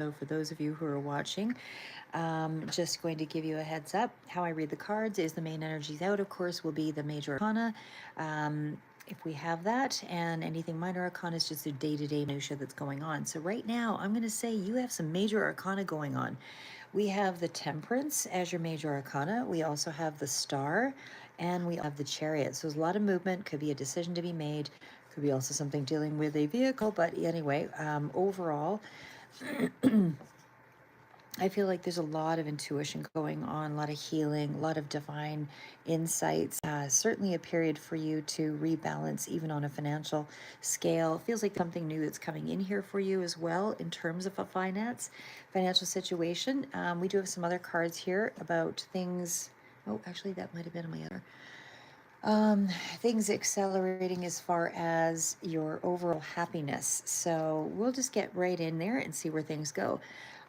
So for those of you who are watching, just going to give you a heads up. How I read the cards is the main energies out, of course, will be the major arcana. If we have that, and anything minor arcana is just a day-to-day minutia that's going on. So right now, I'm going to say you have some major arcana going on. We have the Temperance as your major arcana. We also have the Star, and we have the Chariot. So there's a lot of movement. Could be a decision to be made. Could be also something dealing with a vehicle. But anyway, overall, I feel like there's a lot of intuition going on, a lot of healing, a lot of divine insights. Certainly a period for you to rebalance, even on a financial scale. Feels like something new that's coming in here for you as well in terms of a financial situation. We do have some other cards here about things. Oh, actually, that might have been on my other. Things accelerating as far as your overall happiness. So we'll just get right in there and see where things go.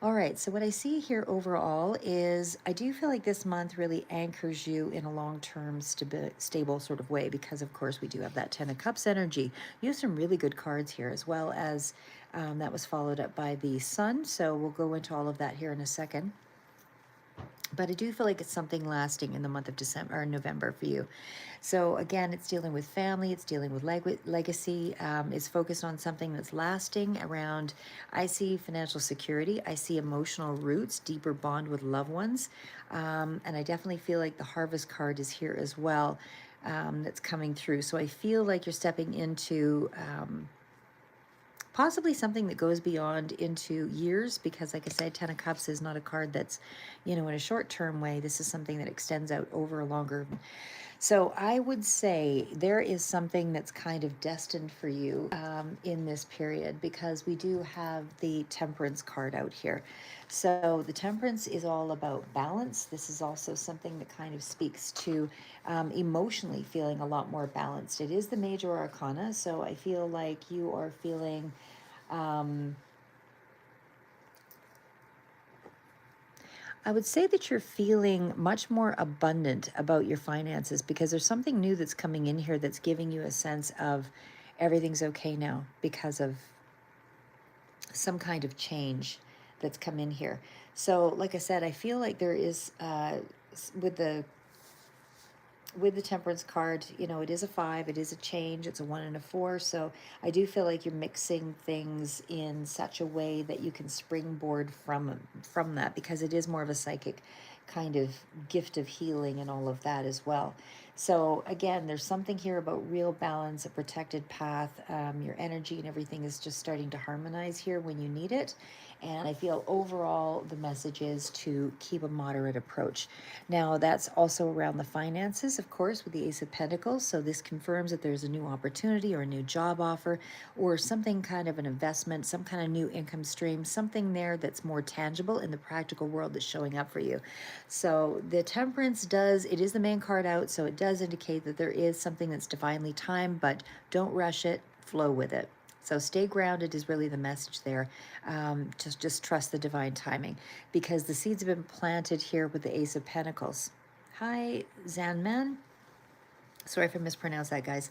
All right, so what I see here overall is I do feel like this month really anchors you in a long-term stable sort of way, because of course we do have that 10 of Cups energy. You have some really good cards here, as well as that was followed up by the Sun. So we'll go into all of that here in a second. But I do feel like it's something lasting in the month of December or November for you. So again, it's dealing with family, it's dealing with legacy, it's focused on something that's lasting around, I see financial security, I see emotional roots, deeper bond with loved ones. And I definitely feel like the Harvest card is here as well, that's coming through. So I feel like you're stepping into possibly something that goes beyond into years, because like I said, 10 of Cups is not a card that's, in a short-term way. This is something that extends out over a longer. So I would say there is something that's kind of destined for you in this period, because we do have the Temperance card out here. So the Temperance is all about balance. This is also something that kind of speaks to emotionally feeling a lot more balanced. It is the major arcana, so I feel like you are feeling I would say that you're feeling much more abundant about your finances, because there's something new that's coming in here that's giving you a sense of everything's okay now because of some kind of change that's come in here. So like I said, I feel like there is with the Temperance card, it is a 5, it is a change, it's a 1 and a 4. So I do feel like you're mixing things in such a way that you can springboard from that, because it is more of a psychic kind of gift of healing and all of that as well. So again, there's something here about real balance, a protected path. Your energy and everything is just starting to harmonize here when you need it. And I feel overall the message is to keep a moderate approach. Now, that's also around the finances, of course, with the Ace of Pentacles. So this confirms that there's a new opportunity or a new job offer, or something kind of an investment, some kind of new income stream, something there that's more tangible in the practical world that's showing up for you. So the Temperance it is the main card out, so it does indicate that there is something that's divinely timed, but don't rush it, flow with it. So stay grounded is really the message there. Just trust the divine timing, because the seeds have been planted here with the Ace of Pentacles. Hi, Zanman. Sorry if I mispronounced that, guys.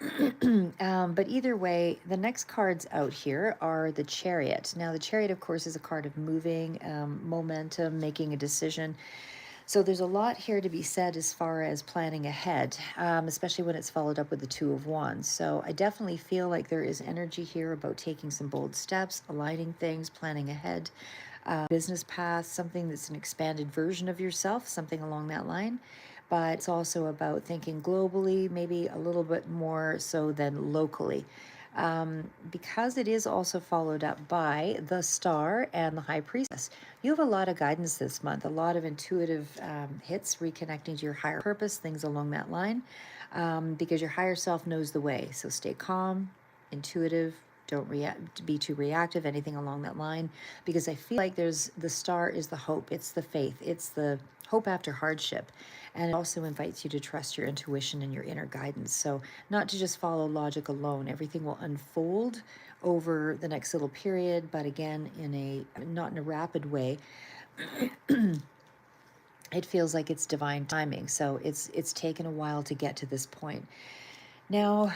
But either way, the next cards out here are the Chariot. Now, the Chariot, of course, is a card of moving, momentum, making a decision. So there's a lot here to be said as far as planning ahead, especially when it's followed up with the Two of Wands. So I definitely feel like there is energy here about taking some bold steps, aligning things, planning ahead, business path, something that's an expanded version of yourself, something along that line. But it's also about thinking globally, maybe a little bit more so than locally. Because it is also followed up by the Star and the High Priestess. You have a lot of guidance this month, a lot of intuitive hits, reconnecting to your higher purpose, things along that line, because your higher self knows the way. So stay calm, intuitive, don't be too reactive, anything along that line, because I feel like the Star is the hope, it's the faith, it's the hope after hardship. And it also invites you to trust your intuition and your inner guidance. So not to just follow logic alone. Everything will unfold over the next little period, but again, not in a rapid way. It feels like it's divine timing. So it's taken a while to get to this point. Now,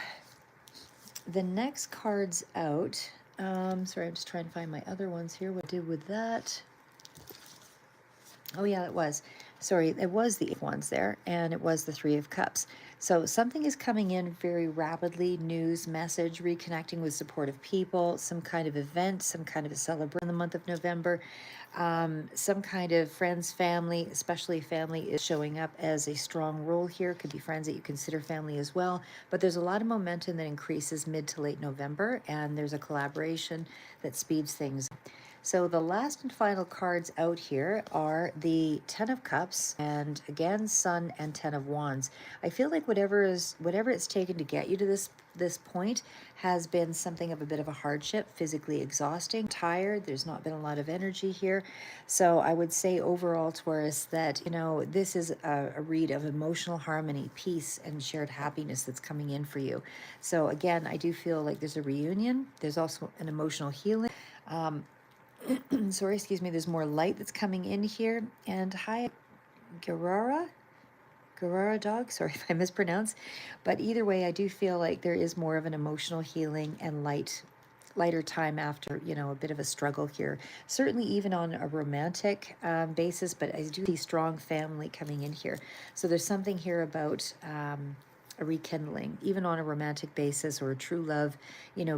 the next cards out Sorry, I'm just trying to find my other ones here. What I did with that? Oh yeah, it was. Sorry, it was the eight ones there, and it was the Three of Cups. So something is coming in very rapidly, news, message, reconnecting with supportive people, some kind of event, some kind of a celebration in the month of November. Some kind of friends, family, especially family, is showing up as a strong role here. Could be friends that you consider family as well. But there's a lot of momentum that increases mid to late November, and there's a collaboration that speeds things. So the last and final cards out here are the Ten of Cups and again Sun and Ten of Wands. I feel like whatever it's taken to get you to this point has been something of a bit of a hardship, physically exhausting, tired. There's not been a lot of energy here. So I would say overall, Taurus, that this is a read of emotional harmony, peace, and shared happiness that's coming in for you. So again, I do feel like there's a reunion. There's also an emotional healing. Sorry, excuse me, there's more light that's coming in here. And hi, Garara dog, sorry if I mispronounce. But either way, I do feel like there is more of an emotional healing and lighter time after, a bit of a struggle here. Certainly even on a romantic basis, but I do see strong family coming in here. So there's something here about a rekindling, even on a romantic basis or a true love,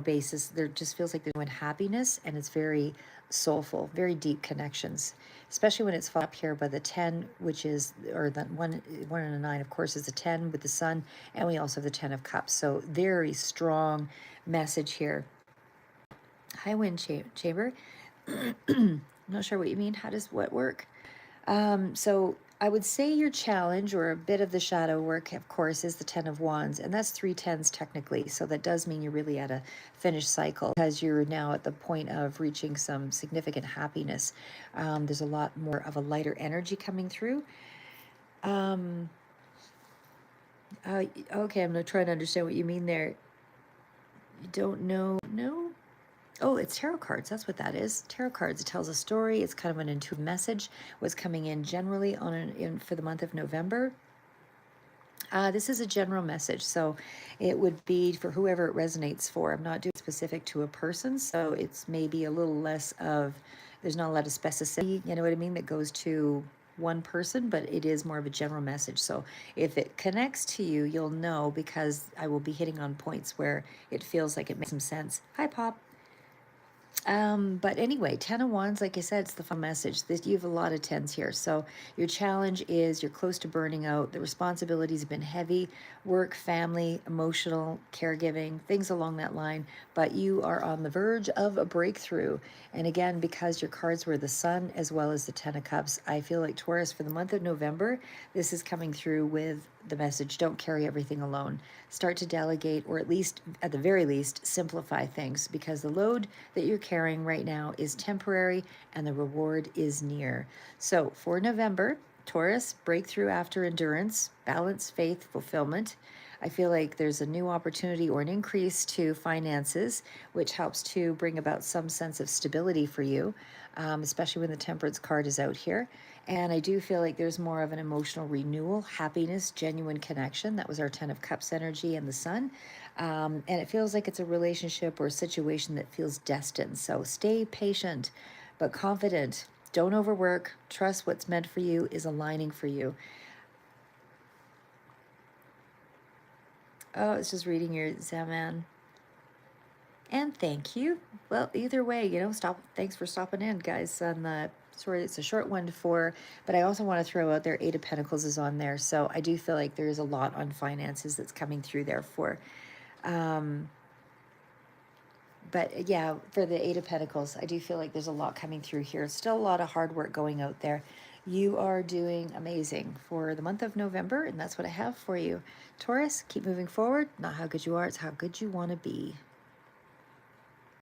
basis. There just feels like there's happiness, and it's very soulful, very deep connections, especially when it's up here by the 10, which is, or the one and a 9, of course, is the 10 with the sun, and we also have the 10 of cups. So very strong message here. Hi, wind chamber. I'm not sure what you mean. How does what work? So I would say your challenge, or a bit of the shadow work, of course, is the 10 of Wands, and that's 3 tens technically. So that does mean you're really at a finished cycle because you're now at the point of reaching some significant happiness. There's a lot more of a lighter energy coming through. Okay, I'm going to try to understand what you mean there. You don't know? No? Oh, it's tarot cards. That's what that is. Tarot cards. It tells a story. It's kind of an intuitive message. What's coming in generally for the month of November. This is a general message, so it would be for whoever it resonates for. I'm not doing specific to a person, so it's maybe a little less of, there's not a lot of specificity, you know what I mean, that goes to one person, but it is more of a general message. So if it connects to you, you'll know, because I will be hitting on points where it feels like it makes some sense. Hi, Pop. But anyway, 10 of Wands, like I said, it's the fun message. You have a lot of 10s here. So your challenge is you're close to burning out. The responsibilities have been heavy, work, family, emotional, caregiving, things along that line. But you are on the verge of a breakthrough. And again, because your cards were the Sun as well as the 10 of Cups, I feel like Taurus, for the month of November, this is coming through with the message, don't carry everything alone. Start to delegate, or at least, at the very least, simplify things, because the load that you're carrying right now is temporary and the reward is near. So for November, Taurus, breakthrough after endurance, balance, faith, fulfillment. I feel like there's a new opportunity or an increase to finances, which helps to bring about some sense of stability for you, especially when the Temperance card is out here. And I do feel like there's more of an emotional renewal, happiness, genuine connection. That was our 10 of Cups energy and the Sun. And it feels like it's a relationship or a situation that feels destined. So stay patient, but confident. Don't overwork. Trust what's meant for you is aligning for you. Oh, it's just reading your Zaman. And thank you. Well, either way, thanks for stopping in, guys. Sorry, it's a short one but I also want to throw out there, Eight of Pentacles is on there. So I do feel like there is a lot on finances that's coming through there but yeah, for the Eight of Pentacles, I do feel like there's a lot coming through here. Still a lot of hard work going out there. You are doing amazing for the month of November, and that's what I have for you. Taurus, keep moving forward. Not how good you are, it's how good you want to be.